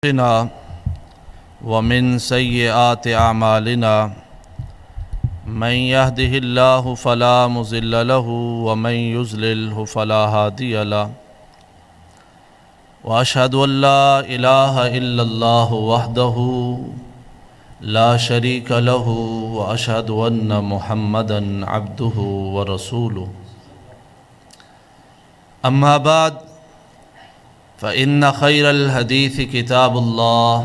أنفسنا ومن سيئات أعمالنا من يهده الله فلا مضل له ومن يضلله فلا هادي له وأشهد أن لا إله إلا الله وحده لا شريك له وأشهد أن محمدا عبده ورسوله أما بعد فإن خير الحديث كتاب الله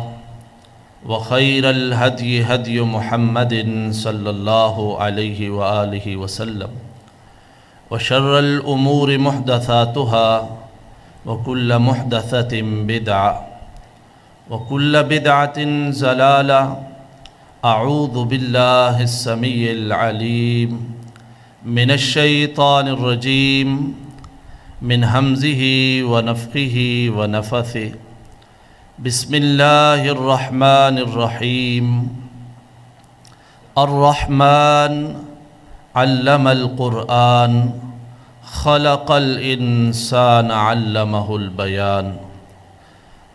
وخير الهدي هدي محمد صلى الله عليه وآله وسلم وشر الأمور محدثاتها وكل محدثة بدعة وكل بدعة ضلالة. أعوذ بالله السميع العليم من الشيطان الرجيم من همزه ونفخه ونفثه. بسم الله الرحمن الرحيم. الرحمن علم القرآن خلق الإنسان علمه البيان.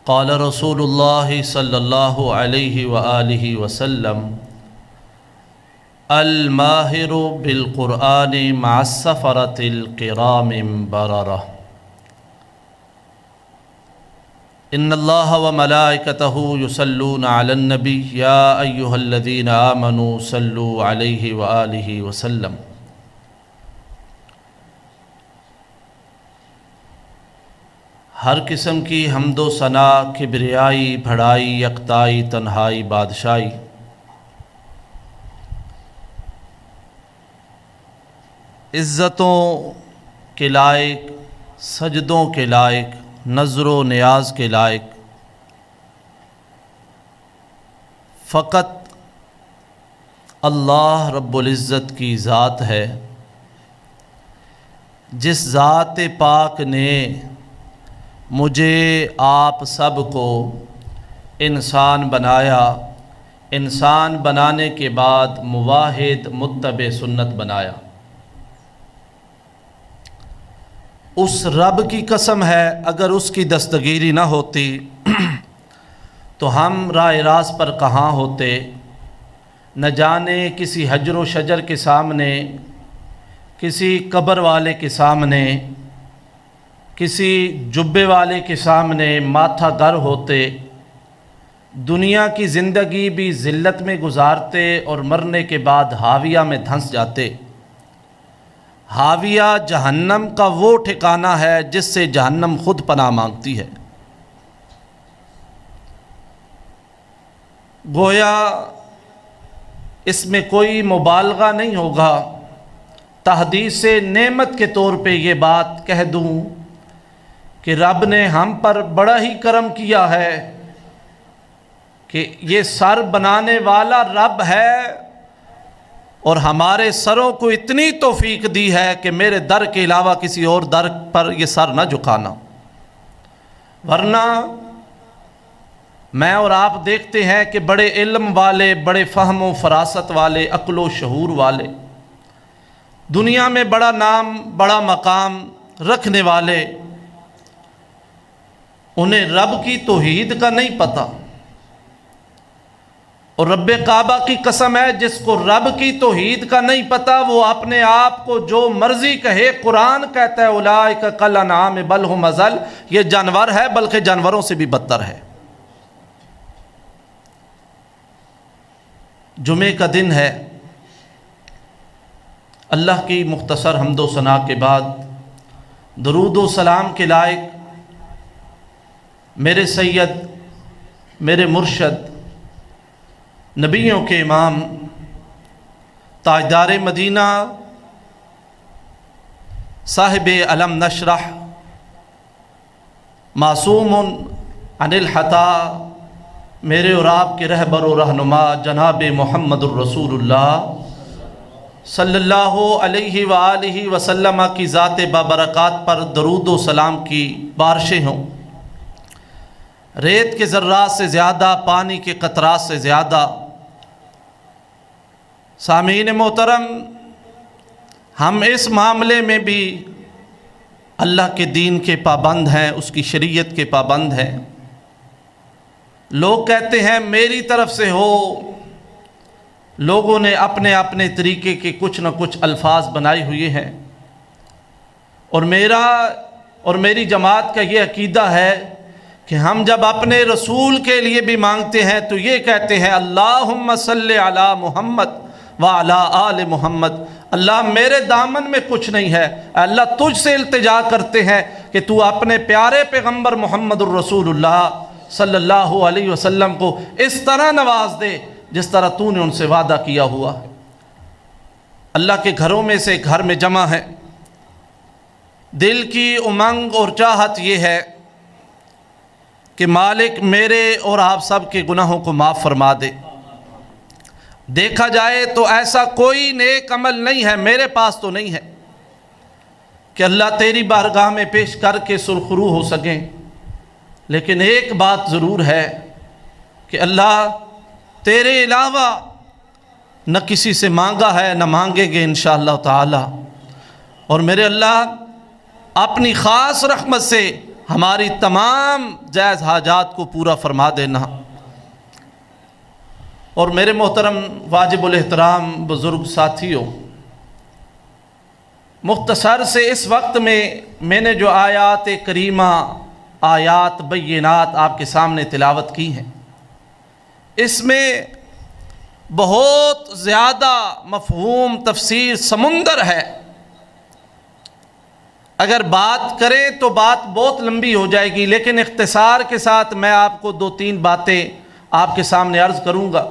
قال رسول الله صلى الله عليه وآله وسلم: الماهر بالقرآن مع السفرة الكرام بررة. إن الله وملائكته يصلون على النبي يا أيها الذين آمنوا صلوا عليه وآله وسلم. ہر قسم کی حمد و ثنا، کبریائی، بڑائی، یکتائی، تنہائی، بادشاہی عزتوں کے لائق، سجدوں کے لائق، نظر و نیاز کے لائق فقط اللہ رب العزت کی ذات ہے، جس ذات پاک نے مجھے آپ سب کو انسان بنایا، انسان بنانے کے بعد موحد متبع سنت بنایا۔ اس رب کی قسم ہے، اگر اس کی دستگیری نہ ہوتی تو ہم راہ راست پر کہاں ہوتے، نہ جانے کسی حجر و شجر کے سامنے، کسی قبر والے کے سامنے، کسی جبے والے کے سامنے ماتھا گر ہوتے، دنیا کی زندگی بھی ذلت میں گزارتے اور مرنے کے بعد حاویہ میں دھنس جاتے۔ حاویہ جہنم کا وہ ٹھکانہ ہے جس سے جہنم خود پناہ مانگتی ہے۔ گویا اس میں کوئی مبالغہ نہیں ہوگا، تحدیث نعمت کے طور پہ یہ بات کہہ دوں کہ رب نے ہم پر بڑا ہی کرم کیا ہے کہ یہ سر بنانے والا رب ہے، اور ہمارے سروں کو اتنی توفیق دی ہے کہ میرے در کے علاوہ کسی اور در پر یہ سر نہ جھکانا، ورنہ میں اور آپ دیکھتے ہیں کہ بڑے علم والے، بڑے فہم و فراست والے، عقل و شعور والے، دنیا میں بڑا نام، بڑا مقام رکھنے والے، انہیں رب کی توحید کا نہیں پتہ۔ اور رب کعبہ کی قسم ہے، جس کو رب کی توحید کا نہیں پتہ وہ اپنے آپ کو جو مرضی کہے۔ قرآن کہتا ہے اولئک کالانعام بل ھم اضل، یہ جانور ہے بلکہ جانوروں سے بھی بدتر ہے۔ جمعے کا دن ہے، اللہ کی مختصر حمد و ثنا کے بعد درود و سلام کے لائق میرے سید، میرے مرشد، نبیوں کے امام، تاجدار مدینہ، صاحب علم نشرح، معصوم عن الخطا، میرے اور آپ کے رہبر و رہنما جناب محمد الرسول اللہ صلی اللہ علیہ وآلہ وسلم کی ذات بابرکات پر درود و سلام کی بارشیں ہوں۔ ریت کے ذرات سے زیادہ، پانی کے قطرات سے زیادہ۔ سامعین محترم، ہم اس معاملے میں بھی اللہ کے دین کے پابند ہیں، اس کی شریعت کے پابند ہیں۔ لوگ کہتے ہیں میری طرف سے ہو، لوگوں نے اپنے اپنے طریقے کے کچھ نہ کچھ الفاظ بنائے ہوئے ہیں، اور میرا اور میری جماعت کا یہ عقیدہ ہے کہ ہم جب اپنے رسول کے لیے بھی مانگتے ہیں تو یہ کہتے ہیں اللہم صلی علی محمد وعلی آل محمد۔ اللہ میرے دامن میں کچھ نہیں ہے، اللہ تجھ سے التجا کرتے ہیں کہ تو اپنے پیارے پیغمبر محمد الرسول اللہ صلی اللہ علیہ وسلم کو اس طرح نواز دے جس طرح تو نے ان سے وعدہ کیا ہوا ہے۔ اللہ کے گھروں میں سے گھر میں جمع ہے، دل کی امنگ اور چاہت یہ ہے کہ مالک میرے اور آپ سب کے گناہوں کو معاف فرما دے۔ دیکھا جائے تو ایسا کوئی نیک عمل نہیں ہے، میرے پاس تو نہیں ہے، کہ اللہ تیری بارگاہ میں پیش کر کے سرخرو ہو سکیں، لیکن ایک بات ضرور ہے کہ اللہ تیرے علاوہ نہ کسی سے مانگا ہے نہ مانگیں گے انشاءاللہ تعالی، اور میرے اللہ اپنی خاص رحمت سے ہماری تمام جائز حاجات کو پورا فرما دینا۔ اور میرے محترم واجب الاحترام بزرگ ساتھیوں، مختصر سے اس وقت میں نے جو آیات کریمہ، آیات بینات آپ کے سامنے تلاوت کی ہیں، اس میں بہت زیادہ مفہوم تفسیر سمندر ہے۔ اگر بات کریں تو بات بہت لمبی ہو جائے گی، لیکن اختصار کے ساتھ میں آپ کو 2-3 باتیں آپ کے سامنے عرض کروں گا،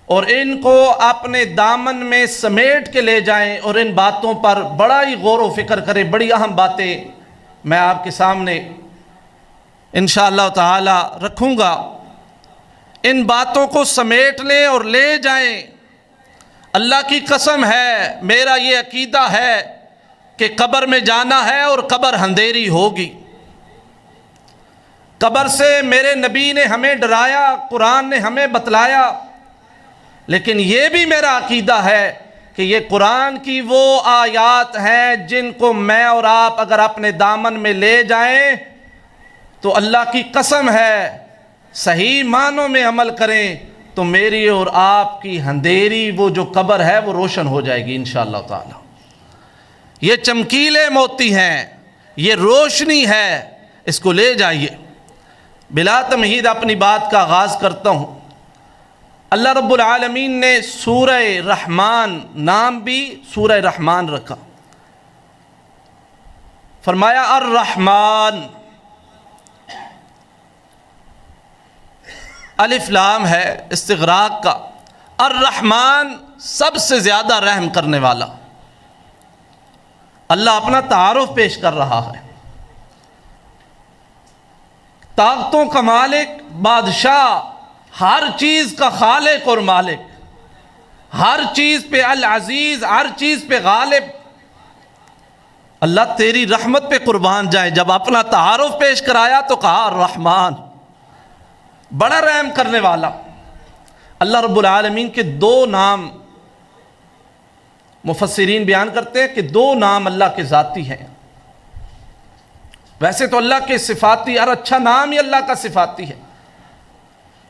اور ان کو اپنے دامن میں سمیٹ کے لے جائیں اور ان باتوں پر بڑا ہی غور و فکر کریں۔ بڑی اہم باتیں میں آپ کے سامنے انشاءاللہ تعالی رکھوں گا، ان باتوں کو سمیٹ لیں اور لے جائیں۔ اللہ کی قسم ہے، میرا یہ عقیدہ ہے کہ قبر میں جانا ہے اور قبر اندھیری ہوگی۔ قبر سے میرے نبی نے ہمیں ڈرایا، قرآن نے ہمیں بتلایا، لیکن یہ بھی میرا عقیدہ ہے کہ یہ قرآن کی وہ آیات ہیں جن کو میں اور آپ اگر اپنے دامن میں لے جائیں تو اللہ کی قسم ہے صحیح معنوں میں عمل کریں تو میری اور آپ کی اندھیری وہ جو قبر ہے وہ روشن ہو جائے گی انشاءاللہ تعالی۔ یہ چمکیلے موتی ہیں، یہ روشنی ہے، اس کو لے جائیے۔ بلا تمہید اپنی بات کا آغاز کرتا ہوں۔ اللہ رب العالمین نے سورہ رحمان، نام بھی سورہ رحمان رکھا، فرمایا الرحمن، الف لام ہے استغراق کا، الرحمن سب سے زیادہ رحم کرنے والا۔ اللہ اپنا تعارف پیش کر رہا ہے، طاقتوں کا مالک، بادشاہ، ہر چیز کا خالق اور مالک، ہر چیز پہ العزیز، ہر چیز پہ غالب۔ اللہ تیری رحمت پہ قربان جائے، جب اپنا تعارف پیش کرایا تو کہا الرحمن، بڑا رحم کرنے والا۔ اللہ رب العالمین کے 2 نام مفسرین بیان کرتے ہیں کہ 2 نام اللہ کے ذاتی ہیں۔ ویسے تو اللہ کے صفاتی، ہر اچھا نام ہی اللہ کا صفاتی ہے۔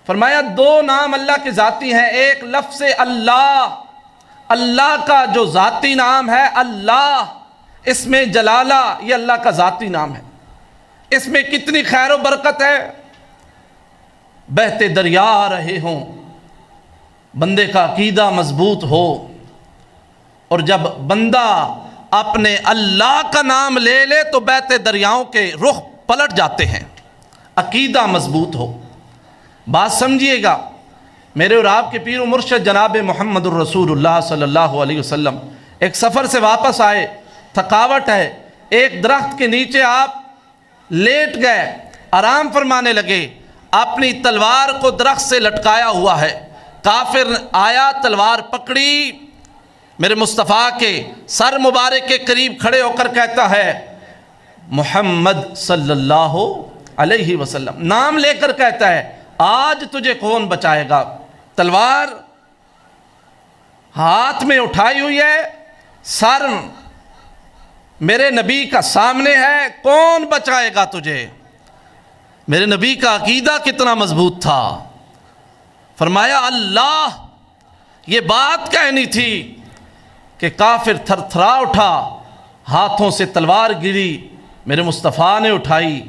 فرمایا 2 نام اللہ کے ذاتی ہیں، ایک لفظ اللہ، اللہ کا جو ذاتی نام ہے اللہ، اس میں جلالہ، یہ اللہ کا ذاتی نام ہے، اس میں کتنی خیر و برکت ہے۔ بہتے دریا آ رہے ہوں، بندے کا عقیدہ مضبوط ہو، اور جب بندہ اپنے اللہ کا نام لے لے تو بہتے دریاؤں کے رخ پلٹ جاتے ہیں، عقیدہ مضبوط ہو۔ بات سمجھیے گا، میرے اور آپ کے پیر و مرشد جناب محمد الرسول اللہ صلی اللہ علیہ وسلم ایک سفر سے واپس آئے، تھکاوٹ ہے، ایک درخت کے نیچے آپ لیٹ گئے، آرام فرمانے لگے، اپنی تلوار کو درخت سے لٹکایا ہوا ہے۔ کافر آیا، تلوار پکڑی، میرے مصطفیٰ کے سر مبارک کے قریب کھڑے ہو کر کہتا ہے محمد صلی اللہ علیہ وسلم، نام لے کر کہتا ہے آج تجھے کون بچائے گا؟ تلوار ہاتھ میں اٹھائی ہوئی ہے، سر میرے نبی کا سامنے ہے، کون بچائے گا تجھے؟ میرے نبی کا عقیدہ کتنا مضبوط تھا. فرمایا اللہ یہ بات کہنی تھی کہ کافر تھر تھرا اٹھا، ہاتھوں سے تلوار گری، میرے مصطفیٰ نے اٹھائی.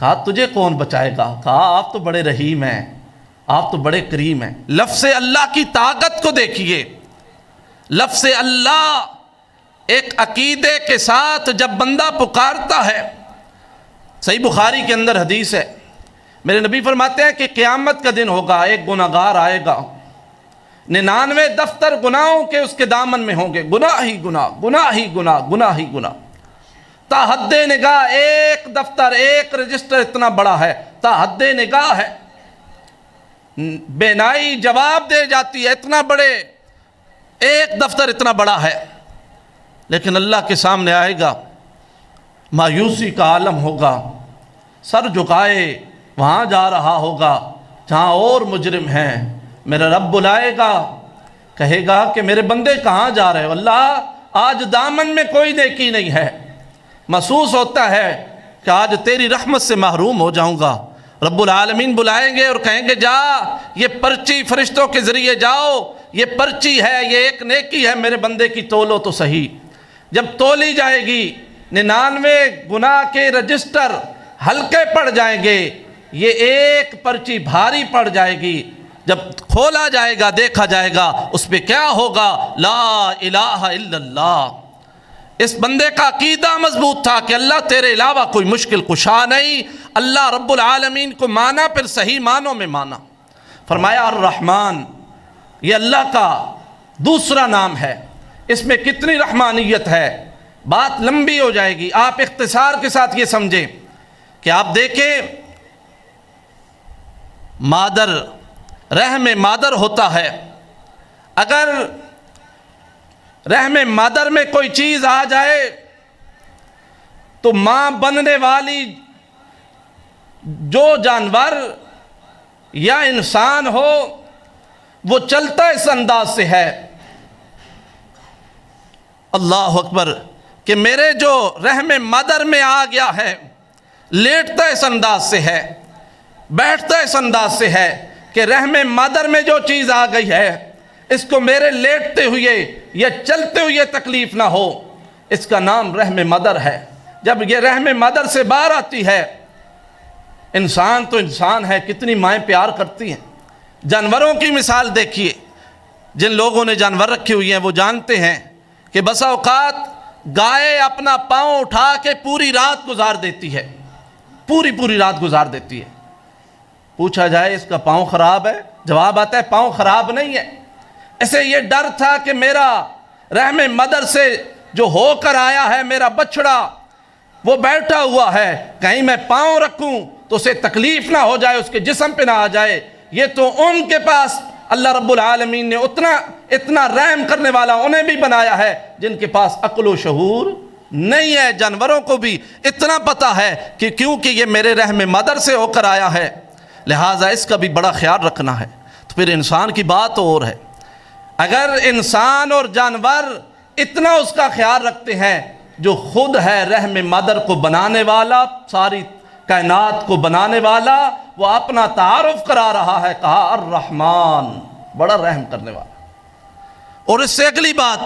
کہا تجھے کون بچائے گا؟ کہا آپ تو بڑے رحیم ہیں، آپ تو بڑے کریم ہیں. لفظ اللہ کی طاقت کو دیکھیے. لفظ اللہ ایک عقیدے کے ساتھ جب بندہ پکارتا ہے. صحیح بخاری کے اندر حدیث ہے، میرے نبی فرماتے ہیں کہ قیامت کا دن ہوگا، ایک گناہگار آئے گا، 99 دفتر گناہوں کے اس کے دامن میں ہوں گے، گناہ ہی گناہ، گناہ ہی گناہ، گناہ ہی گناہ. تا حد نگاہ ایک دفتر، ایک رجسٹر اتنا بڑا ہے، تا حد نگاہ ہے. بینائی جواب دے جاتی ہے، اتنا بڑے ایک دفتر اتنا بڑا ہے. لیکن اللہ کے سامنے آئے گا، مایوسی کا عالم ہوگا، سر جھکائے وہاں جا رہا ہوگا جہاں اور مجرم ہیں. میرا رب بلائے گا، کہے گا کہ میرے بندے کہاں جا رہے ہو؟ اللہ آج دامن میں کوئی نیکی نہیں ہے. محسوس ہوتا ہے کہ آج تیری رحمت سے محروم ہو جاؤں گا. رب العالمین بلائیں گے اور کہیں گے جا، یہ پرچی فرشتوں کے ذریعے جاؤ، یہ پرچی ہے، یہ ایک نیکی ہے میرے بندے کی، تولو تو صحیح. جب تولی جائے گی 99 گناہ کے رجسٹر ہلکے پڑ جائیں گے، یہ ایک پرچی بھاری پڑ جائے گی. جب کھولا جائے گا، دیکھا جائے گا، اس پہ کیا ہوگا؟ لا الہ الا اللہ. اس بندے کا عقیدہ مضبوط تھا کہ اللہ تیرے علاوہ کوئی مشکل کشا نہیں. اللہ رب العالمین کو مانا، پھر صحیح معنوں میں مانا. فرمایا الرحمن، یہ اللہ کا دوسرا نام ہے. اس میں کتنی رحمانیت ہے، بات لمبی ہو جائے گی. آپ اختصار کے ساتھ یہ سمجھیں کہ آپ دیکھیں مادر، رحم مادر ہوتا ہے. اگر رحم مادر میں کوئی چیز آ جائے تو ماں بننے والی جو جانور یا انسان ہو وہ چلتا اس انداز سے ہے، اللہ اکبر، کہ میرے جو رحم مادر میں آ گیا ہے، لیٹتا اس انداز سے ہے، بیٹھتا اس انداز سے ہے کہ رحم مادر میں جو چیز آ گئی ہے اس کو میرے لیٹتے ہوئے یا چلتے ہوئے تکلیف نہ ہو. اس کا نام رحم مادر ہے. جب یہ رحم مادر سے باہر آتی ہے، انسان تو انسان ہے، کتنی مائیں پیار کرتی ہیں. جانوروں کی مثال دیکھیے. جن لوگوں نے جانور رکھی ہوئی ہیں وہ جانتے ہیں کہ بسا اوقات گائے اپنا پاؤں اٹھا کے پوری رات گزار دیتی ہے، پوری رات گزار دیتی ہے. پوچھا جائے اس کا پاؤں خراب ہے؟ جواب آتا ہے پاؤں خراب نہیں ہے، اسے یہ ڈر تھا کہ میرا رحم مادر سے جو ہو کر آیا ہے میرا بچڑا، وہ بیٹھا ہوا ہے، کہیں میں پاؤں رکھوں تو اسے تکلیف نہ ہو جائے، اس کے جسم پہ نہ آ جائے. یہ تو ان کے پاس اللہ رب العالمین نے اتنا رحم کرنے والا انہیں بھی بنایا ہے جن کے پاس عقل و شعور نہیں ہے. جانوروں کو بھی اتنا پتہ ہے کہ کیونکہ یہ میرے رحم مادر سے ہو کر آیا ہے، لہٰذا اس کا بھی بڑا خیال رکھنا ہے. تو پھر انسان کی بات اور ہے. اگر انسان اور جانور اتنا اس کا خیال رکھتے ہیں، جو خود ہے رحم مادر کو بنانے والا، ساری کائنات کو بنانے والا، وہ اپنا تعارف کرا رہا ہے، کہا الرحمن، بڑا رحم کرنے والا. اور اس سے اگلی بات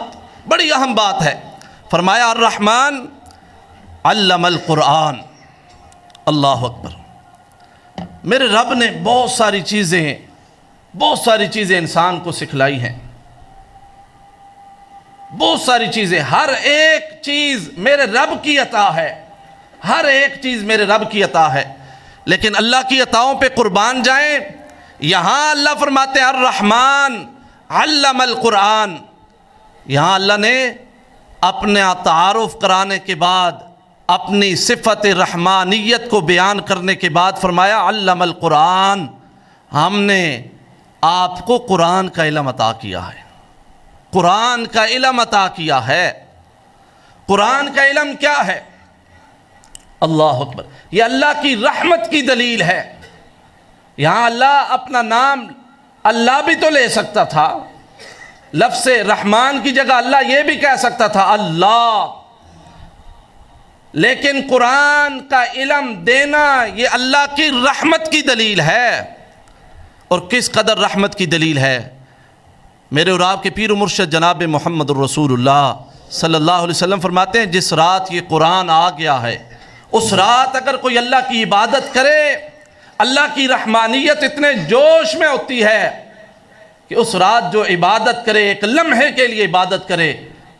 بڑی اہم بات ہے، فرمایا الرحمن علم القرآن. اللہ اکبر. میرے رب نے بہت ساری چیزیں انسان کو سکھلائی ہیں، بہت ساری چیزیں. ہر ایک چیز میرے رب کی عطا ہے، ہر ایک چیز میرے رب کی عطا ہے. لیکن اللہ کی عطاؤں پہ قربان جائیں. یہاں اللہ فرماتے ہیں الرحمن علم القرآن. یہاں اللہ نے اپنا تعارف کرانے کے بعد، اپنی صفت رحمانیت کو بیان کرنے کے بعد فرمایا علم القرآن، ہم نے آپ کو قرآن کا علم عطا کیا ہے. قرآن کا علم عطا کیا ہے. قرآن کا علم کیا ہے؟ اللہ اکبر. یہ اللہ کی رحمت کی دلیل ہے. یہاں اللہ اپنا نام اللہ بھی تو لے سکتا تھا، لفظ رحمان کی جگہ اللہ یہ بھی کہہ سکتا تھا اللہ. لیکن قرآن کا علم دینا یہ اللہ کی رحمت کی دلیل ہے. اور کس قدر رحمت کی دلیل ہے. میرے اور آپ کے پیر و مرشد جناب محمد الرسول اللہ صلی اللہ علیہ وسلم فرماتے ہیں جس رات یہ قرآن آ گیا ہے اس رات اگر کوئی اللہ کی عبادت کرے اللہ کی رحمانیت اتنے جوش میں ہوتی ہے کہ اس رات جو عبادت کرے ایک لمحے کے لیے عبادت کرے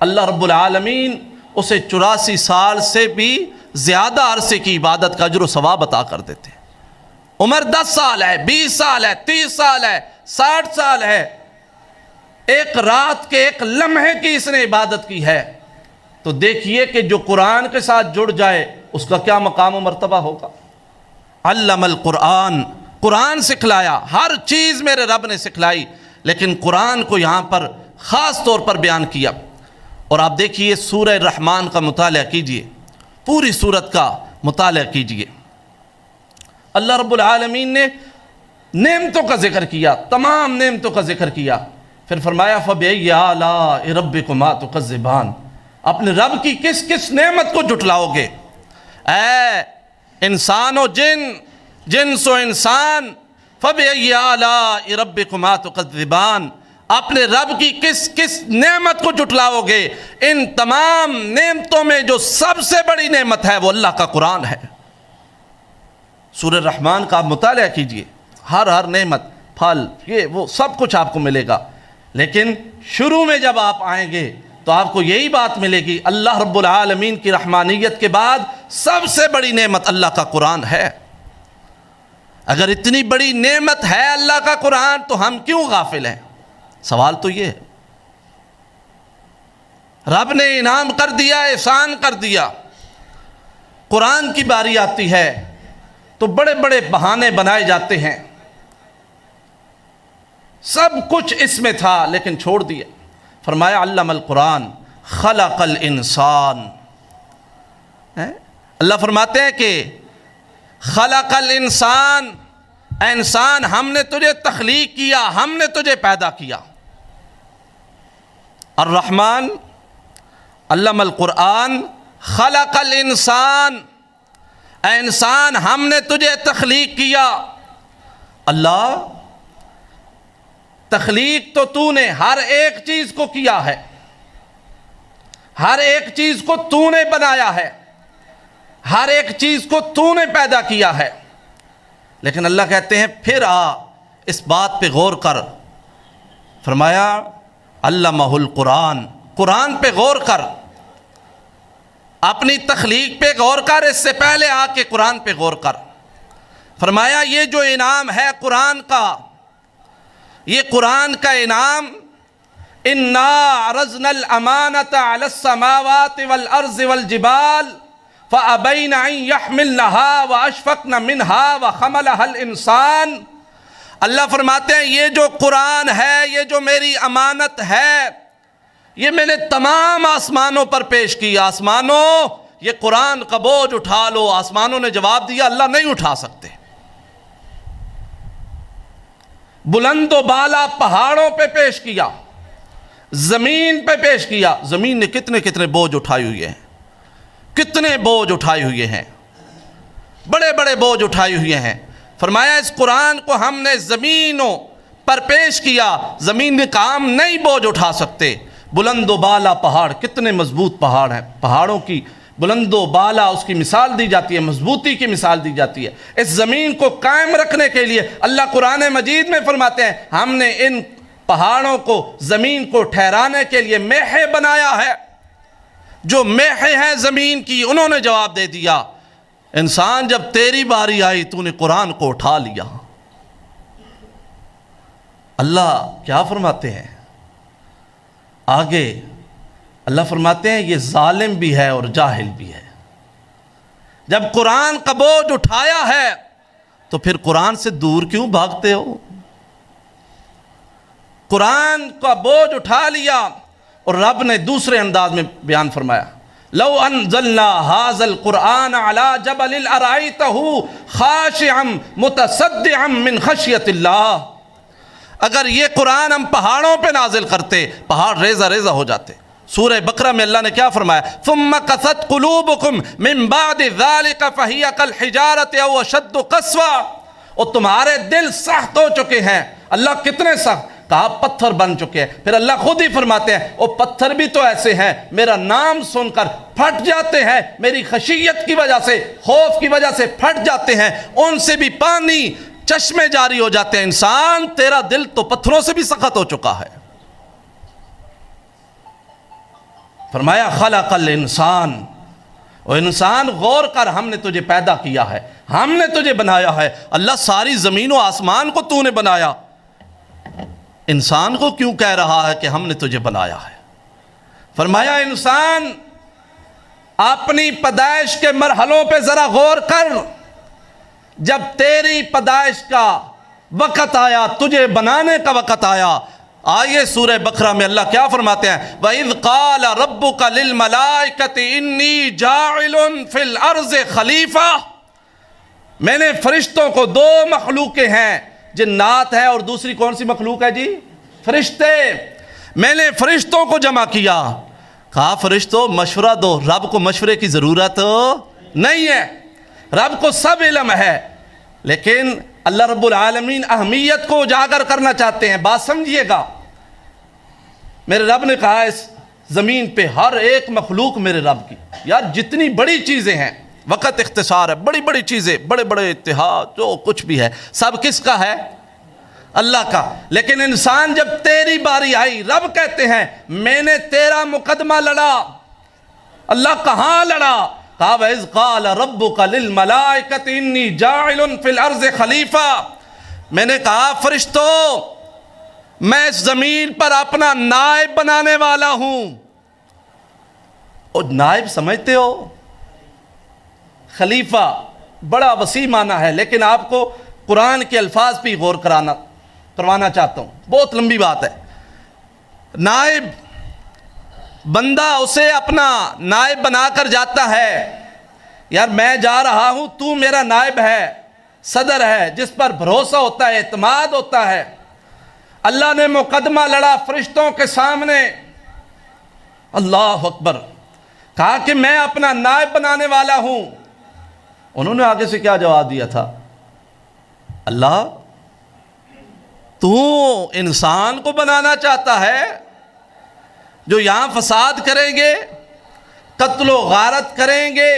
اللہ رب العالمین اسے 84 سال سے بھی زیادہ عرصے کی عبادت کا اجر و ثواب عطا کر دیتے. عمر 10 سال ہے 20 سال ہے 30 سال ہے 60 سال ہے ایک رات کے ایک لمحے کی اس نے عبادت کی ہے تو دیکھیے کہ جو قرآن کے ساتھ جڑ جائے اس کا کیا مقام و مرتبہ ہوگا. علم القرآن قرآن سکھلایا ہر چیز میرے رب نے سکھلائی لیکن قرآن کو یہاں پر خاص طور پر بیان کیا. اور آپ دیکھیے سورہ الرحمن کا مطالعہ کیجئے پوری سورت کا مطالعہ کیجئے. اللہ رب العالمین نے نعمتوں کا ذکر کیا تمام نعمتوں کا ذکر کیا پھر فرمایا فَبِأَيِّ آلَاءِ رَبِّكُمَا تُكَذِّبَانِ اپنے رب کی کس کس نعمت کو جھٹلاؤ گے. اے انسان و جنس و انسان فَبِأَيِّ آلَاءِ رَبِّكُمَا تُكَذِّبَانِ اپنے رب کی کس کس نعمت کو جھٹلاؤ گے. ان تمام نعمتوں میں جو سب سے بڑی نعمت ہے وہ اللہ کا قرآن ہے. سورہ الرحمن کا آپ مطالعہ کیجئے ہر نعمت پھل یہ وہ سب کچھ آپ کو ملے گا لیکن شروع میں جب آپ آئیں گے تو آپ کو یہی بات ملے گی اللہ رب العالمین کی رحمانیت کے بعد سب سے بڑی نعمت اللہ کا قرآن ہے. اگر اتنی بڑی نعمت ہے اللہ کا قرآن تو ہم کیوں غافل ہیں. سوال تو یہ ہے. رب نے انعام کر دیا احسان کر دیا قرآن کی باری آتی ہے تو بڑے بڑے بہانے بنائے جاتے ہیں. سب کچھ اس میں تھا لیکن چھوڑ دیا. فرمایا علم القرآن خلق الانسان. اللہ فرماتے ہیں کہ خلق الانسان انسان ہم نے تجھے تخلیق کیا ہم نے تجھے پیدا کیا. الرحمن علم القرآن خلق الانسان انسان ہم نے تجھے تخلیق کیا. اللہ تخلیق تو نے ہر ایک چیز کو کیا ہے ہر ایک چیز کو تو نے بنایا ہے ہر ایک چیز کو تو نے پیدا کیا ہے لیکن اللہ کہتے ہیں پھر اس بات پہ غور کر. فرمایا علمہ القرآن قرآن پہ غور کر اپنی تخلیق پہ غور کر اس سے پہلے کے قرآن پہ غور کر. فرمایا یہ جو انعام ہے قرآن کا یہ قرآن کا انعام اِنَّا عَرَضْنَا الْأَمَانَةَ عَلَى السَّمَاوَاتِ وَالْأَرْضِ وَالْجِبَالِ فَأَبَيْنَ أَن يَحْمِلْنَهَا وَأَشْفَقْنَ مِنْهَا وَحَمَلَهَا الْإِنسَانُ. اللہ فرماتے ہیں یہ جو قرآن ہے یہ جو میری امانت ہے یہ میں نے تمام آسمانوں پر پیش کی. آسمانوں یہ قرآن کا بوجھ اٹھا لو. آسمانوں نے جواب دیا اللہ نہیں اٹھا سکتے. بلند و بالا پہاڑوں پہ پیش کیا زمین پہ پیش کیا. زمین نے کتنے بوجھ اٹھائے ہوئے ہیں کتنے بوجھ اٹھائے ہوئے ہیں بڑے بڑے بوجھ اٹھائے ہوئے ہیں. فرمایا اس قرآن کو ہم نے زمینوں پر پیش کیا زمین نے کام نہیں بوجھ اٹھا سکتے. بلند و بالا پہاڑ کتنے مضبوط پہاڑ ہیں. پہاڑوں کی بلند و بالا اس کی مثال دی جاتی ہے مضبوطی کی مثال دی جاتی ہے. اس زمین کو قائم رکھنے کے لیے اللہ قرآن مجید میں فرماتے ہیں ہم نے ان پہاڑوں کو زمین کو ٹھہرانے کے لیے میخیں بنایا ہے. جو میخیں ہیں زمین کی انہوں نے جواب دے دیا انسان جب تیری باری آئی تو نے قرآن کو اٹھا لیا. اللہ کیا فرماتے ہیں آگے. اللہ فرماتے ہیں یہ ظالم بھی ہے اور جاہل بھی ہے. جب قرآن کا بوجھ اٹھایا ہے تو پھر قرآن سے دور کیوں بھاگتے ہو. قرآن کا بوجھ اٹھا لیا اور رب نے دوسرے انداز میں بیان فرمایا لو انزلنا هذا القرآن على جبل لرأيته خاشعا متصدعا من خشية الله. اگر یہ قرآن ہم پہاڑوں پہ نازل کرتے پہاڑ ریزہ ریزہ ہو جاتے سورہ بقرہ میں اللہ نے کیا فرمایا؟ ثم قست قلوبکم من بعد ذلك فہی کالحجارۃ او اشد قسوہ، اور تمہارے دل سخت ہو چکے ہیں۔ اللہ کتنے سخت؟ کہا پتھر بن چکے ہیں۔ پھر اللہ خود ہی فرماتے ہیں وہ پتھر بھی تو ایسے ہیں میرا نام سن کر پھٹ جاتے ہیں، میری خشیت کی وجہ سے، خوف کی وجہ سے پھٹ جاتے ہیں، ان سے بھی پانی چشمے جاری ہو جاتے ہیں۔ انسان تیرا دل تو پتھروں سے بھی سخت ہو چکا ہے۔ فرمایا خلق الانسان، اور انسان غور کر، ہم نے تجھے پیدا کیا ہے، ہم نے تجھے بنایا ہے۔ اللہ ساری زمین و آسمان کو تو نے بنایا، انسان کو کیوں کہہ رہا ہے کہ ہم نے تجھے بنایا ہے؟ فرمایا انسان اپنی پیدائش کے مرحلوں پہ ذرا غور کر، جب تیری پیدائش کا وقت آیا، تجھے بنانے کا وقت آیا، آئیے سورہ بقرہ میں اللہ کیا فرماتے ہیں؟ وَإِذْ قَالَ رَبُّكَ لِلْمَلَائِكَةِ إِنِّي جَاعِلٌ فِي الْأَرْضِ خَلِيفَةً، میں نے فرشتوں کو، دو مخلوقیں ہیں، جنات ہے اور دوسری کون سی مخلوق ہے جی؟ فرشتے۔ میں نے فرشتوں کو جمع کیا، کہا فرشتوں مشورہ دو، رب کو مشورے کی ضرورت نہیں ہے، رب کو سب علم ہے، لیکن اللہ رب العالمین اہمیت کو اجاگر کرنا چاہتے ہیں۔ بات سمجھیے گا، میرے رب نے کہا اس زمین پہ ہر ایک مخلوق میرے رب کی، یار جتنی بڑی چیزیں ہیں، وقت اختصار ہے، بڑی بڑی چیزیں، بڑے بڑے اتحاد جو کچھ بھی ہے، سب کس کا ہے؟ اللہ کا۔ لیکن انسان جب تیری باری آئی، رب کہتے ہیں میں نے تیرا مقدمہ لڑا۔ اللہ کہاں لڑا؟ کہا وَإِذْ قَالَ رَبُّكَ لِلْمَلَائِكَةِ إِنِّي جَاعِلٌ فِي الْأَرْضِ خَلِيفَةً، میں نے کہا فرشتوں میں اس زمین پر اپنا نائب بنانے والا ہوں۔ اور نائب سمجھتے ہو؟ خلیفہ بڑا وسیع معنی ہے، لیکن آپ کو قرآن کے الفاظ پہ غور کروانا چاہتا ہوں، بہت لمبی بات ہے۔ نائب بندہ اسے اپنا نائب بنا کر جاتا ہے، یار میں جا رہا ہوں، تو میرا نائب ہے، صدر ہے، جس پر بھروسہ ہوتا ہے، اعتماد ہوتا ہے۔ اللہ نے مقدمہ لڑا فرشتوں کے سامنے، اللہ اکبر، کہا کہ میں اپنا نائب بنانے والا ہوں۔ انہوں نے آگے سے کیا جواب دیا تھا؟ اللہ تو انسان کو بنانا چاہتا ہے جو یہاں فساد کریں گے، قتل و غارت کریں گے؟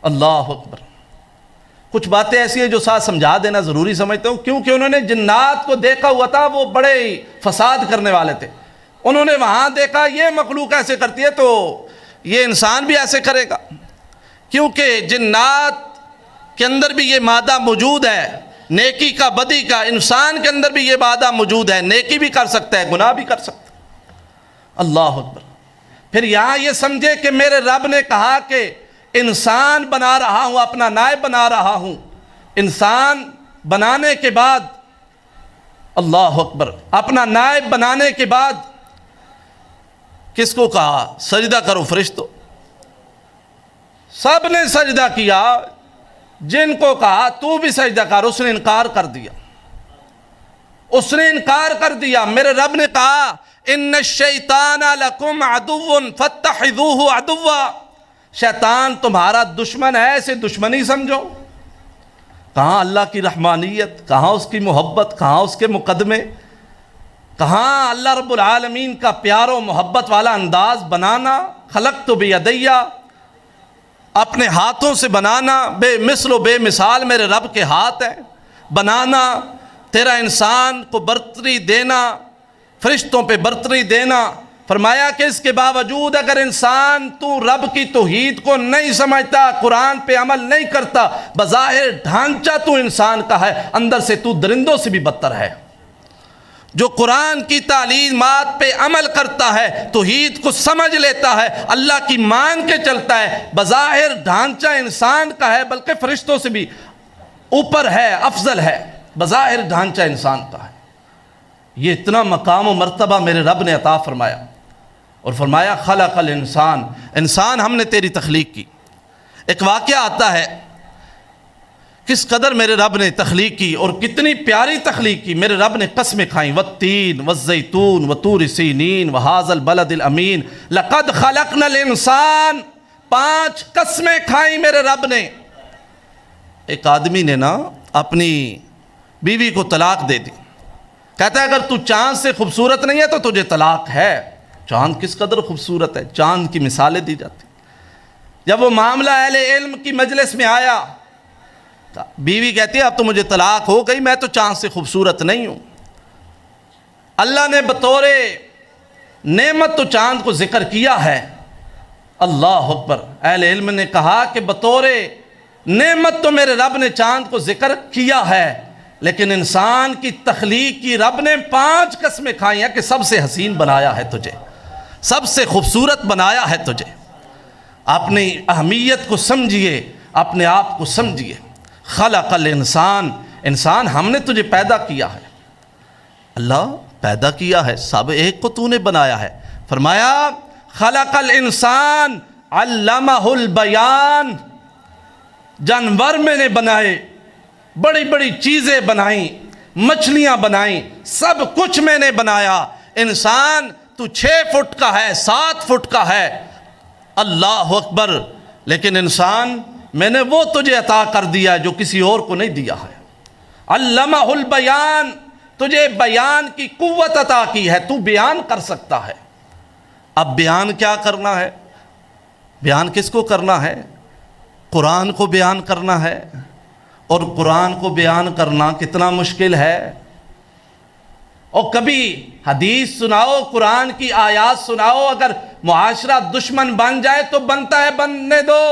اللہ اکبر۔ کچھ باتیں ایسی ہیں جو ساتھ سمجھا دینا ضروری سمجھتا ہوں، کیونکہ انہوں نے جنات کو دیکھا ہوا تھا، وہ بڑے فساد کرنے والے تھے، انہوں نے وہاں دیکھا یہ مخلوق ایسے کرتی ہے تو یہ انسان بھی ایسے کرے گا، کیونکہ جنات کے اندر بھی یہ مادہ موجود ہے، نیکی کا بدی کا۔ انسان کے اندر بھی یہ مادہ موجود ہے، نیکی بھی کر سکتا ہے، گناہ بھی کر سکتا ہے۔ اللہ اکبر۔ پھر یہاں یہ سمجھے کہ میرے رب نے کہا کہ انسان بنا رہا ہوں، اپنا نائب بنا رہا ہوں۔ انسان بنانے کے بعد، اللہ اکبر، اپنا نائب بنانے کے بعد کس کو کہا؟ سجدہ کرو فرشتوں۔ سب نے سجدہ کیا، جن کو کہا تو بھی سجدہ کر، اس نے انکار کر دیا، اس نے انکار کر دیا۔ میرے رب نے کہا ان الشیطان لکم عدو فاتخذوہ عدوا، شیطان تمہارا دشمن ہے، اسے دشمنی سمجھو۔ کہاں اللہ کی رحمانیت، کہاں اس کی محبت، کہاں اس کے مقدمے، کہاں اللہ رب العالمین کا پیار و محبت والا انداز بنانا۔ خلقت بیدیا، اپنے ہاتھوں سے بنانا، بے مثل و بے مثال میرے رب کے ہاتھ ہیں بنانا، تیرا انسان کو برتری دینا، فرشتوں پہ برتری دینا۔ فرمایا کہ اس کے باوجود اگر انسان تو رب کی توحید کو نہیں سمجھتا، قرآن پہ عمل نہیں کرتا، بظاہر ڈھانچہ تو انسان کا ہے، اندر سے تو درندوں سے بھی بدتر ہے۔ جو قرآن کی تعلیمات پہ عمل کرتا ہے، توحید کو سمجھ لیتا ہے، اللہ کی مان کے چلتا ہے، بظاہر ڈھانچہ انسان کا ہے بلکہ فرشتوں سے بھی اوپر ہے، افضل ہے، بظاہر ڈھانچہ انسان کا ہے۔ یہ اتنا مقام و مرتبہ میرے رب نے عطا فرمایا، اور فرمایا خلق الانسان، انسان ہم نے تیری تخلیق کی۔ ایک واقعہ آتا ہے کس قدر میرے رب نے تخلیق کی اور کتنی پیاری تخلیق کی. میرے رب نے قسمیں کھائیں والتین والزیتون وطور سینین وہذا البلد الامین لقد خلقنا الانسان. 5 قسمیں کھائیں میرے رب نے. ایک آدمی نے نا اپنی بیوی کو طلاق دے دی. کہتا ہے اگر تو چاند سے خوبصورت نہیں ہے تو تجھے طلاق ہے. چاند کس قدر خوبصورت ہے, چاند کی مثالیں دی جاتی. جب وہ معاملہ اہل علم کی مجلس میں آیا, بیوی کہتی ہے اب تو مجھے طلاق ہو گئی, میں تو چاند سے خوبصورت نہیں ہوں. اللہ نے بطور نعمت تو چاند کو ذکر کیا ہے. اللہ اکبر. اہل علم نے کہا کہ بطور نعمت تو میرے رب نے چاند کو ذکر کیا ہے, لیکن انسان کی تخلیق کی رب نے 5 قسمیں کھائی ہیں کہ سب سے حسین بنایا ہے تجھے, سب سے خوبصورت بنایا ہے تجھے. اپنی اہمیت کو سمجھیے, اپنے آپ کو سمجھیے. خلق الانسان, انسان ہم نے تجھے پیدا کیا ہے. اللہ پیدا کیا ہے, سب ایک کو تو نے بنایا ہے. فرمایا خلق الانسان علمہ البیان. جانور میں نے بنائے, بڑی بڑی چیزیں بنائیں, مچھلیاں بنائیں, سب کچھ میں نے بنایا. انسان تو 6 فٹ کا ہے, 7 فٹ کا ہے. اللہ اکبر. لیکن انسان میں نے وہ تجھے عطا کر دیا جو کسی اور کو نہیں دیا ہے. علمہ البیان, تجھے بیان کی قوت عطا کی ہے, تو بیان کر سکتا ہے. اب بیان کیا کرنا ہے؟ بیان کس کو کرنا ہے؟ قرآن کو بیان کرنا ہے. اور قرآن کو بیان کرنا کتنا مشکل ہے. اور کبھی حدیث سناؤ, قرآن کی آیات سناؤ, اگر معاشرہ دشمن بن جائے تو بنتا ہے, بننے دو,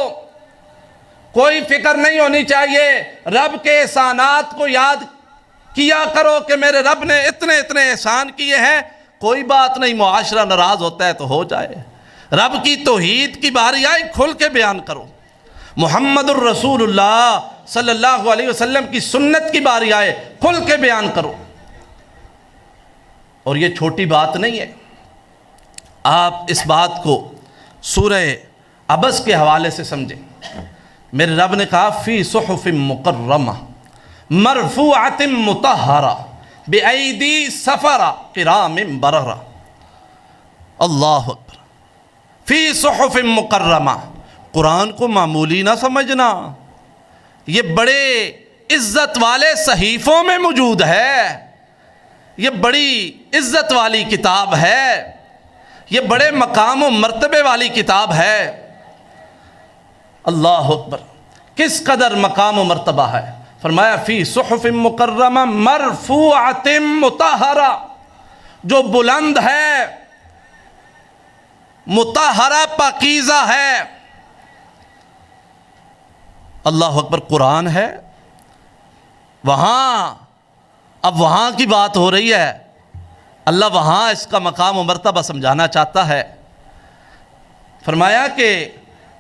کوئی فکر نہیں ہونی چاہیے. رب کے احسانات کو یاد کیا کرو کہ میرے رب نے اتنے اتنے احسان کیے ہیں. کوئی بات نہیں, معاشرہ ناراض ہوتا ہے تو ہو جائے. رب کی توحید کی باری آئی, کھل کے بیان کرو. محمد الرسول اللہ صلی اللہ علیہ وسلم کی سنت کی باری آئے, کھل کے بیان کرو. اور یہ چھوٹی بات نہیں ہے. آپ اس بات کو سورہ عبس کے حوالے سے سمجھیں. میرے رب نے کہا فی صحف مکرمہ مرفوعۃ مطہرہ بأیدی سفرہ کرام بررہ. اللہ اکبر. فی صحف مکرمہ, قرآن کو معمولی نہ سمجھنا, یہ بڑے عزت والے صحیفوں میں موجود ہے. یہ بڑی عزت والی کتاب ہے, یہ بڑے مقام و مرتبے والی کتاب ہے. اللہ اکبر. کس قدر مقام و مرتبہ ہے. فرمایا فی صحف مکرمہ مرفوعۃ مطہرہ, جو بلند ہے, مطہرہ پاکیزہ ہے. اللہ اکبر. قرآن ہے وہاں, اب وہاں کی بات ہو رہی ہے. اللہ وہاں اس کا مقام و مرتبہ سمجھانا چاہتا ہے. فرمایا کہ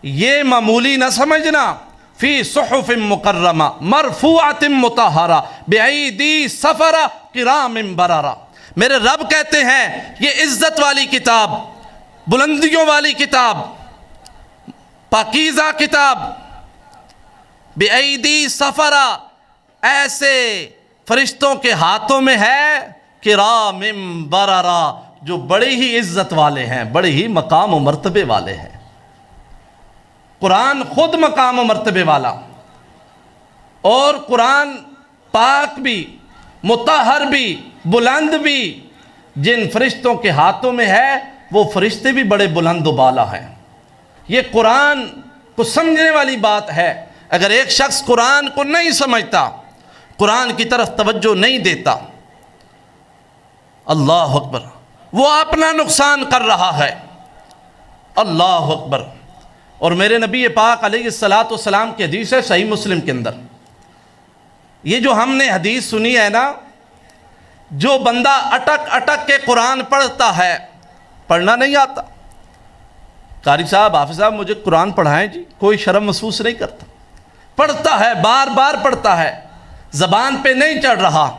یہ معمولی نہ سمجھنا. فی صحف مکرمہ مرفوعۃ مطہرہ بأیدی سفرہ کرام بررہ. میرے رب کہتے ہیں یہ عزت والی کتاب, بلندیوں والی کتاب, پاکیزہ کتاب, بأیدی سفرہ, ایسے فرشتوں کے ہاتھوں میں ہے, کرام بررہ, جو بڑی ہی عزت والے ہیں, بڑے ہی مقام و مرتبے والے ہیں. قرآن خود مقام و مرتبے والا, اور قرآن پاک بھی, مطہر بھی, بلند بھی. جن فرشتوں کے ہاتھوں میں ہے وہ فرشتے بھی بڑے بلند و بالا ہیں. یہ قرآن کو سمجھنے والی بات ہے. اگر ایک شخص قرآن کو نہیں سمجھتا, قرآن کی طرف توجہ نہیں دیتا, اللہ اکبر, وہ اپنا نقصان کر رہا ہے. اللہ اکبر. اور میرے نبی پاک علیہ السلام کی حدیث ہے صحیح مسلم کے اندر. یہ جو ہم نے حدیث سنی ہے نا, جو بندہ اٹک اٹک کے قرآن پڑھتا ہے, پڑھنا نہیں آتا, قاری صاحب, حافظ صاحب مجھے قرآن پڑھائیں جی, کوئی شرم محسوس نہیں کرتا, پڑھتا ہے, بار بار پڑھتا ہے, زبان پہ نہیں چڑھ رہا,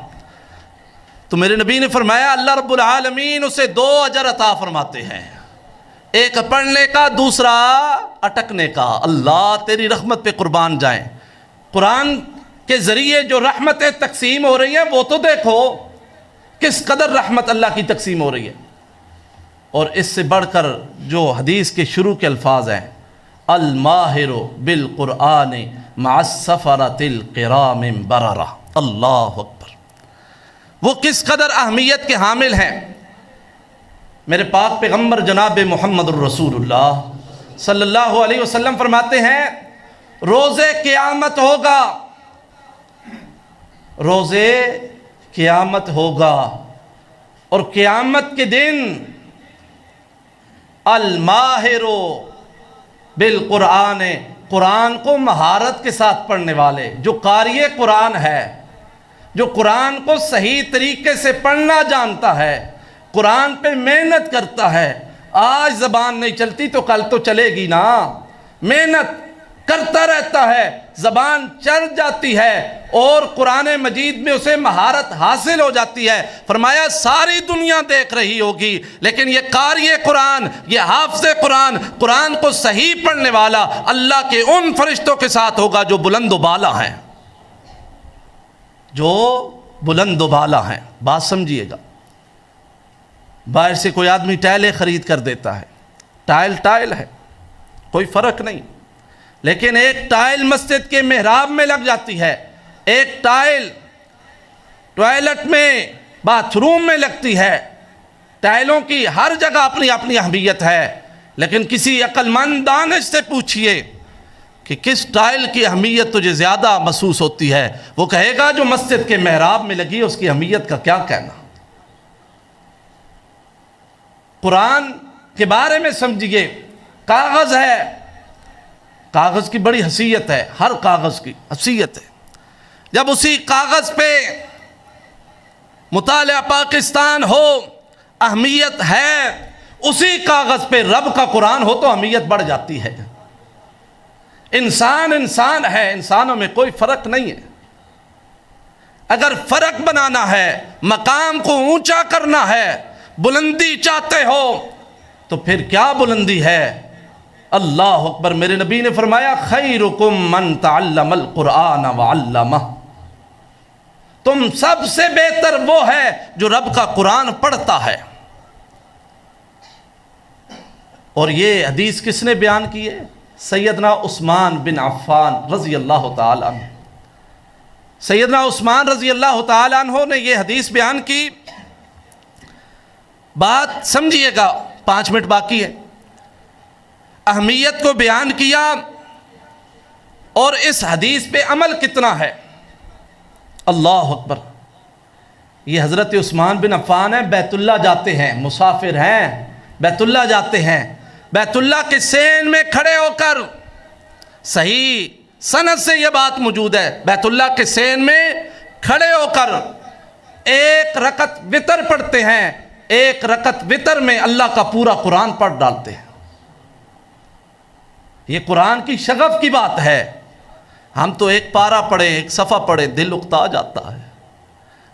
تو میرے نبی نے فرمایا اللہ رب العالمین اسے 2 اجر عطا فرماتے ہیں, ایک پڑھنے کا, دوسرا اٹکنے کا. اللہ تیری رحمت پہ قربان جائیں. قرآن کے ذریعے جو رحمتیں تقسیم ہو رہی ہیں وہ تو دیکھو کس قدر رحمت اللہ کی تقسیم ہو رہی ہے۔ اور اس سے بڑھ کر جو حدیث کے شروع کے الفاظ ہیں، الماہر بالقرآن مع السفرۃ الکرام بررہ، اللہ اکبر، وہ کس قدر اہمیت کے حامل ہیں۔ میرے پاک پیغمبر جناب محمد الرسول اللہ صلی اللہ علیہ وسلم فرماتے ہیں روز قیامت ہوگا، روز قیامت ہوگا، اور قیامت کے دن الماہر بالقرآن، قرآن کو مہارت کے ساتھ پڑھنے والے، جو قاری قرآن ہے، جو قرآن کو صحیح طریقے سے پڑھنا جانتا ہے، قرآن پہ محنت کرتا ہے۔ آج زبان نہیں چلتی تو کل تو چلے گی نا، محنت کرتا رہتا ہے، زبان چل جاتی ہے اور قرآن مجید میں اسے مہارت حاصل ہو جاتی ہے۔ فرمایا ساری دنیا دیکھ رہی ہوگی، لیکن یہ قاری قرآن، یہ حافظ قرآن، قرآن کو صحیح پڑھنے والا اللہ کے ان فرشتوں کے ساتھ ہوگا جو بلند و بالا ہیں، جو بلند و بالا ہیں۔ بات سمجھیے گا، باہر سے کوئی آدمی ٹائلیں خرید کر دیتا ہے، ٹائل ہے، کوئی فرق نہیں، لیکن ایک ٹائل مسجد کے محراب میں لگ جاتی ہے، ایک ٹائل ٹوائلٹ میں، باتھ روم میں لگتی ہے۔ ٹائلوں کی ہر جگہ اپنی اپنی اہمیت ہے، لیکن کسی عقل مند دانش سے پوچھئے کہ کس ٹائل کی اہمیت تجھے زیادہ محسوس ہوتی ہے، وہ کہے گا جو مسجد کے محراب میں لگی ہے، اس کی اہمیت کا کیا کہنا۔ قرآن کے بارے میں سمجھیے، کاغذ ہے، کاغذ کی بڑی حیثیت ہے، ہر کاغذ کی حیثیت ہے۔ جب اسی کاغذ پہ مطالعہ پاکستان ہو اہمیت ہے، اسی کاغذ پہ رب کا قرآن ہو تو اہمیت بڑھ جاتی ہے۔ انسان انسان ہے، انسانوں میں کوئی فرق نہیں ہے۔ اگر فرق بنانا ہے، مقام کو اونچا کرنا ہے، بلندی چاہتے ہو تو پھر کیا بلندی ہے؟ اللہ اکبر۔ میرے نبی نے فرمایا خیرکم من تعلم القرآن وعلمہ، تم سب سے بہتر وہ ہے جو رب کا قرآن پڑھتا ہے۔ اور یہ حدیث کس نے بیان کی ہے؟ سیدنا عثمان بن عفان رضی اللہ تعالیٰ عنہ۔ سیدنا عثمان رضی اللہ تعالیٰ عنہ نے یہ حدیث بیان کی۔ بات سمجھیے گا، 5 منٹ باقی ہے۔ اہمیت کو بیان کیا اور اس حدیث پہ عمل کتنا ہے۔ اللہ اکبر۔ یہ حضرت عثمان بن عفان ہیں، بیت اللہ جاتے ہیں، مسافر ہیں، بیت اللہ جاتے ہیں، بیت اللہ کے سین میں کھڑے ہو کر، صحیح سند سے یہ بات موجود ہے، بیت اللہ کے سین میں کھڑے ہو کر ایک رکعت وتر پڑھتے ہیں، ایک رکعت وتر میں اللہ کا پورا قرآن پڑھ ڈالتے ہیں۔ یہ قرآن کی شغف کی بات ہے۔ ہم تو ایک پارہ پڑھیں، ایک صفحہ پڑھیں، دل اکتا جاتا ہے۔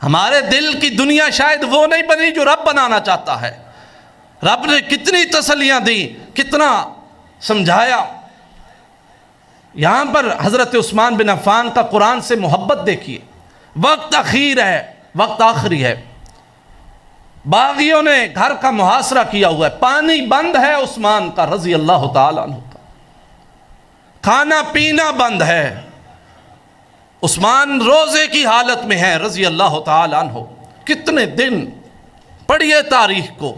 ہمارے دل کی دنیا شاید وہ نہیں بنی جو رب بنانا چاہتا ہے۔ رب نے کتنی تسلیاں دی، کتنا سمجھایا۔ یہاں پر حضرت عثمان بن عفان کا قرآن سے محبت دیکھیے۔ وقت اخیر ہے، وقت آخری ہے، باغیوں نے گھر کا محاصرہ کیا ہوا ہے، پانی بند ہے عثمان کا رضی اللہ تعالیٰ عنہ کا، کھانا پینا بند ہے، عثمان روزے کی حالت میں ہے رضی اللہ تعالیٰ عنہ۔ کتنے دن، پڑھیے تاریخ کو،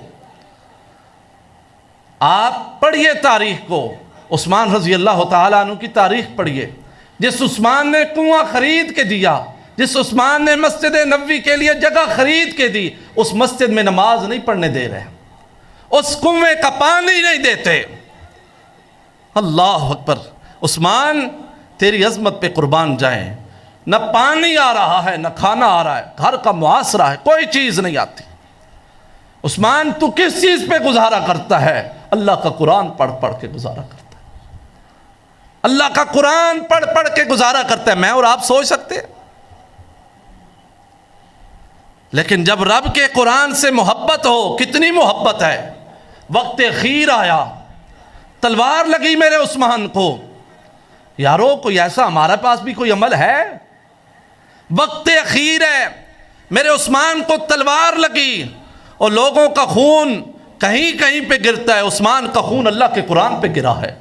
آپ پڑھیے تاریخ کو، عثمان رضی اللہ تعالیٰ عنہ کی تاریخ پڑھیے۔ جس عثمان نے کنواں خرید کے دیا، جس عثمان نے مسجد نبوی کے لیے جگہ خرید کے دی، اس مسجد میں نماز نہیں پڑھنے دے رہے، اس کنویں کا پانی نہیں دیتے۔ اللہ اکبر۔ عثمان تیری عظمت پہ قربان جائیں، نہ پانی آ رہا ہے، نہ کھانا آ رہا ہے، گھر کا محاصرہ ہے، کوئی چیز نہیں آتی۔ عثمان تو کس چیز پہ گزارا کرتا ہے؟ اللہ کا قرآن پڑھ پڑھ کے گزارا کرتا ہے، اللہ کا قرآن پڑھ پڑھ کے گزارا کرتا ہے۔ میں اور آپ سوچ سکتے ہیں؟ لیکن جب رب کے قرآن سے محبت ہو، کتنی محبت ہے۔ وقت اخیر آیا، تلوار لگی میرے عثمان کو، یارو کوئی ایسا ہمارے پاس بھی کوئی عمل ہے؟ وقت اخیر ہے، میرے عثمان کو تلوار لگی اور لوگوں کا خون کہیں کہیں پہ گرتا ہے، عثمان کا خون اللہ کے قرآن پہ گرا ہے۔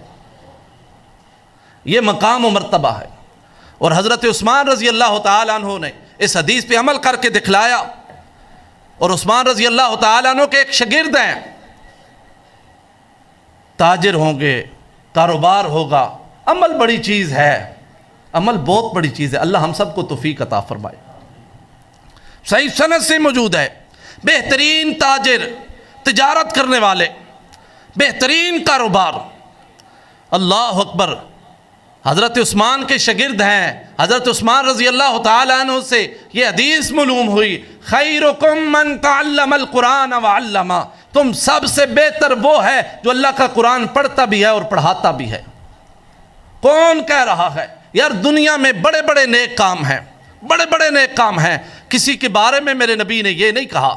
یہ مقام و مرتبہ ہے، اور حضرت عثمان رضی اللہ تعالیٰ عنہ نے اس حدیث پہ عمل کر کے دکھلایا۔ اور عثمان رضی اللہ تعالیٰ عنہ کے ایک شاگرد ہیں، تاجر ہوں گے، کاروبار ہوگا۔ عمل بڑی چیز ہے، عمل بہت بڑی چیز ہے، اللہ ہم سب کو توفیق عطا فرمائے۔ صحیح سند سے موجود ہے، بہترین تاجر، تجارت کرنے والے، بہترین کاروبار، اللہ اکبر، حضرت عثمان کے شاگرد ہیں۔ حضرت عثمان رضی اللہ تعالیٰ عنہ سے یہ حدیث معلوم ہوئی، خیرکم من تعلم القرآن وعلمہ، تم سب سے بہتر وہ ہے جو اللہ کا قرآن پڑھتا بھی ہے اور پڑھاتا بھی ہے۔ کون کہہ رہا ہے؟ یار دنیا میں بڑے بڑے نیک کام ہیں، بڑے بڑے نیک کام ہیں، کسی کے بارے میں میرے نبی نے یہ نہیں کہا۔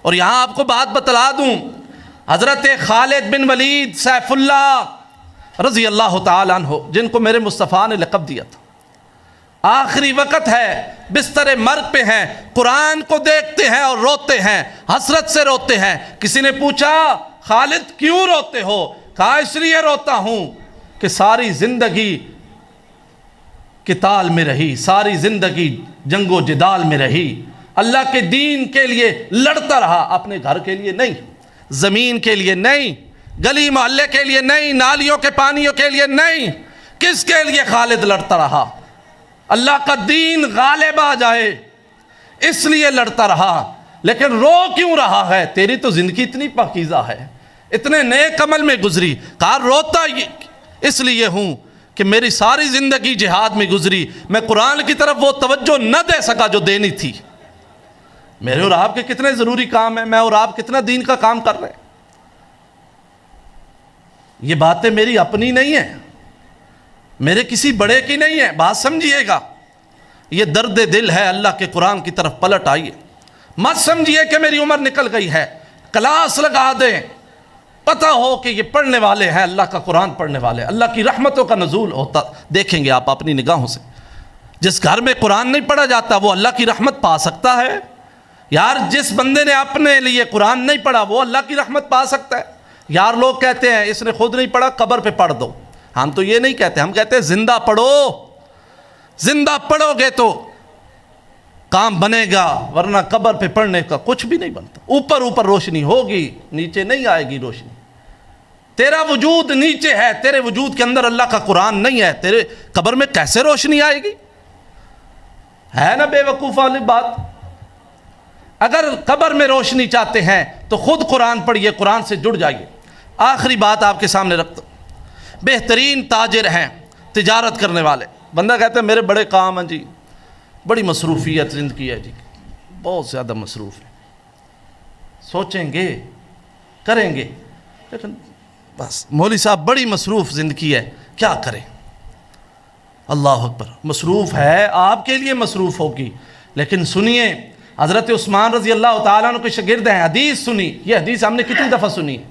اور یہاں آپ کو بات بتلا دوں، حضرت خالد بن ولید سیف اللہ رضی اللہ تعالیٰ عنہ، جن کو میرے مصطفیٰ نے لقب دیا تھا، آخری وقت ہے، بستر مرگ پہ ہیں، قرآن کو دیکھتے ہیں اور روتے ہیں، حسرت سے روتے ہیں۔ کسی نے پوچھا خالد کیوں روتے ہو؟ کہا اس لیے روتا ہوں کہ ساری زندگی قتال میں رہی، ساری زندگی جنگ و جدال میں رہی، اللہ کے دین کے لیے لڑتا رہا، اپنے گھر کے لیے نہیں، زمین کے لیے نہیں، گلی محلے کے لیے نہیں، نالیوں کے پانیوں کے لیے نہیں، کس کے لیے خالد لڑتا رہا؟ اللہ کا دین غالب آ جائے اس لیے لڑتا رہا۔ لیکن رو کیوں رہا ہے؟ تیری تو زندگی اتنی پاکیزہ ہے، اتنے نیک عمل میں گزری۔ کہا روتا اس لیے ہوں کہ میری ساری زندگی جہاد میں گزری، میں قرآن کی طرف وہ توجہ نہ دے سکا جو دینی تھی۔ میرے اور آپ کے کتنے ضروری کام ہیں، میں اور آپ کتنا دین کا کام کر رہے ہیں۔ یہ باتیں میری اپنی نہیں ہیں، میرے کسی بڑے کی نہیں ہے، بات سمجھیے گا، یہ درد دل ہے، اللہ کے قرآن کی طرف پلٹ آئیے۔ مت سمجھیے کہ میری عمر نکل گئی ہے، کلاس لگا دیں، پتہ ہو کہ یہ پڑھنے والے ہیں، اللہ کا قرآن پڑھنے والے، اللہ کی رحمتوں کا نزول ہوتا دیکھیں گے آپ اپنی نگاہوں سے۔ جس گھر میں قرآن نہیں پڑھا جاتا وہ اللہ کی رحمت پا سکتا ہے؟ یار جس بندے نے اپنے لیے قرآن نہیں پڑھا وہ اللہ کی رحمت پا سکتا ہے؟ یار لوگ کہتے ہیں اس نے خود نہیں پڑھا، قبر پہ پڑھ دو۔ ہم تو یہ نہیں کہتے، ہم کہتے ہیں زندہ پڑھو، زندہ پڑھو گے تو کام بنے گا، ورنہ قبر پہ پڑھنے کا کچھ بھی نہیں بنتا۔ اوپر اوپر روشنی ہوگی، نیچے نہیں آئے گی روشنی۔ تیرا وجود نیچے ہے، تیرے وجود کے اندر اللہ کا قرآن نہیں ہے، تیرے قبر میں کیسے روشنی آئے گی؟ ہے نا بے وقوف والی بات؟ اگر قبر میں روشنی چاہتے ہیں تو خود قرآن پڑھیے، قرآن سے جڑ جائیے۔ آخری بات آپ کے سامنے رکھتا ہوں، بہترین تاجر ہیں، تجارت کرنے والے۔ بندہ کہتا ہے میرے بڑے کام ہیں جی، بڑی مصروفیت زندگی ہے جی، بہت زیادہ مصروف ہے، سوچیں گے کریں گے، لیکن بس مولوی صاحب بڑی مصروف زندگی ہے، کیا کریں؟ اللہ اکبر، مصروف ہے، آپ کے لیے مصروف ہوگی، لیکن سنیے، حضرت عثمان رضی اللہ تعالیٰ عنہ کے شاگرد ہیں، حدیث سنی۔ یہ حدیث ہم نے کتنی دفعہ سنی ہے،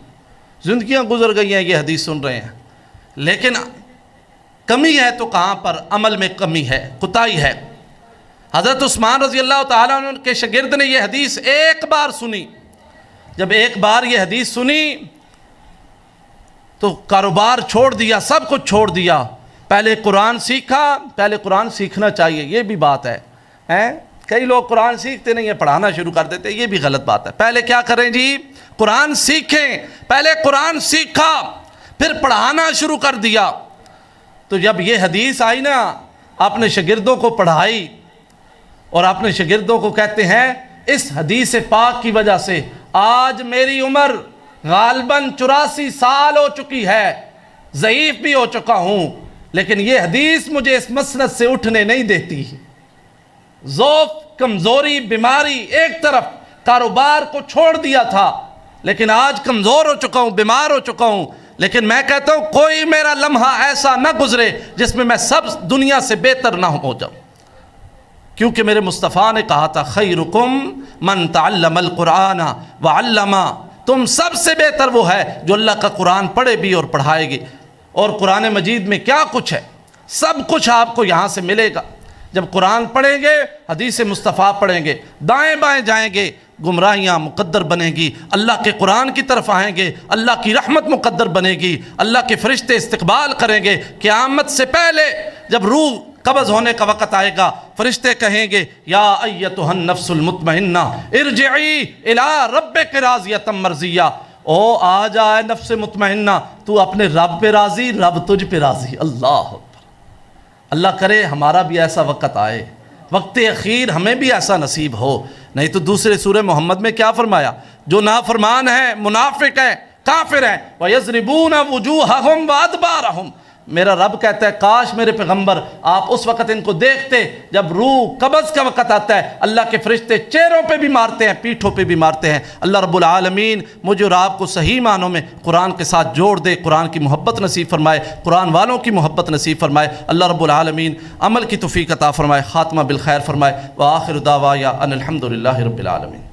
زندگیاں گزر گئی ہیں یہ حدیث سن رہے ہیں، لیکن کمی ہے تو کہاں پر؟ عمل میں کمی ہے، کوتاہی ہے۔ حضرت عثمان رضی اللہ تعالیٰ عنہ کے شاگرد نے یہ حدیث ایک بار سنی۔ جب ایک بار یہ حدیث سنی تو کاروبار چھوڑ دیا، سب کچھ چھوڑ دیا، پہلے قرآن سیکھا۔ پہلے قرآن سیکھنا چاہیے، یہ بھی بات ہے، کئی لوگ قرآن سیکھتے نہیں ہیں، پڑھانا شروع کر دیتے، یہ بھی غلط بات ہے۔ پہلے کیا کریں جی؟ قرآن سیکھیں۔ پہلے قرآن سیکھا، پھر پڑھانا شروع کر دیا۔ تو جب یہ حدیث آئی نا، اپنے شاگردوں کو پڑھائی اور اپنے شاگردوں کو کہتے ہیں اس حدیث پاک کی وجہ سے آج میری عمر غالباً 84 سال ہو چکی ہے، ضعیف بھی ہو چکا ہوں، لیکن یہ حدیث مجھے اس مسند سے اٹھنے نہیں دیتی۔ ضعف، کمزوری، بیماری ایک طرف، کاروبار کو چھوڑ دیا تھا، لیکن آج کمزور ہو چکا ہوں، بیمار ہو چکا ہوں، لیکن میں کہتا ہوں کوئی میرا لمحہ ایسا نہ گزرے جس میں سب دنیا سے بہتر نہ ہو جاؤں، کیونکہ میرے مصطفیٰ نے کہا تھا خیرکم من تعلم القرآن وعلمہ، تم سب سے بہتر وہ ہے جو اللہ کا قرآن پڑھے بھی اور پڑھائے گی۔ اور قرآن مجید میں کیا کچھ ہے؟ سب کچھ آپ کو یہاں سے ملے گا۔ جب قرآن پڑھیں گے، حدیث مصطفیٰ پڑھیں گے، دائیں بائیں جائیں گے، گمراہیاں مقدر بنے گی، اللہ کے قرآن کی طرف آئیں گے، اللہ کی رحمت مقدر بنے گی، اللہ کے فرشتے استقبال کریں گے۔ قیامت سے پہلے جب روح قبض ہونے کا وقت آئے گا، فرشتے کہیں گے یا ایتھا النفس المطمئنہ ارجعی الی ربک راضیۃ مرضیہ، او آ جائے نفس مطمئنہ، تو اپنے رب پہ راضی، رب تجھ پہ راضی۔ اللہ اکبر۔ اللہ کرے ہمارا بھی ایسا وقت آئے، وقت اخیر ہمیں بھی ایسا نصیب ہو۔ نہیں تو دوسرے سورہ محمد میں کیا فرمایا؟ جو نافرمان ہیں، منافق ہیں، کافر ہیں، وَيَضْرِبُونَ وُجُوهَهُمْ وَأَدْبَارَهُمْ، میرا رب کہتا ہے کاش میرے پیغمبر آپ اس وقت ان کو دیکھتے جب روح قبض کا وقت آتا ہے، اللہ کے فرشتے چہروں پہ بھی مارتے ہیں، پیٹھوں پہ بھی مارتے ہیں۔ اللہ رب العالمین مجھے اور آپ کو صحیح معنوں میں قرآن کے ساتھ جوڑ دے، قرآن کی محبت نصیب فرمائے، قرآن والوں کی محبت نصیب فرمائے۔ اللہ رب العالمین عمل کی توفیق عطا فرمائے، خاتمہ بالخیر فرمائے۔ وآخر دعوایا ان الحمد للہ رب العالمین۔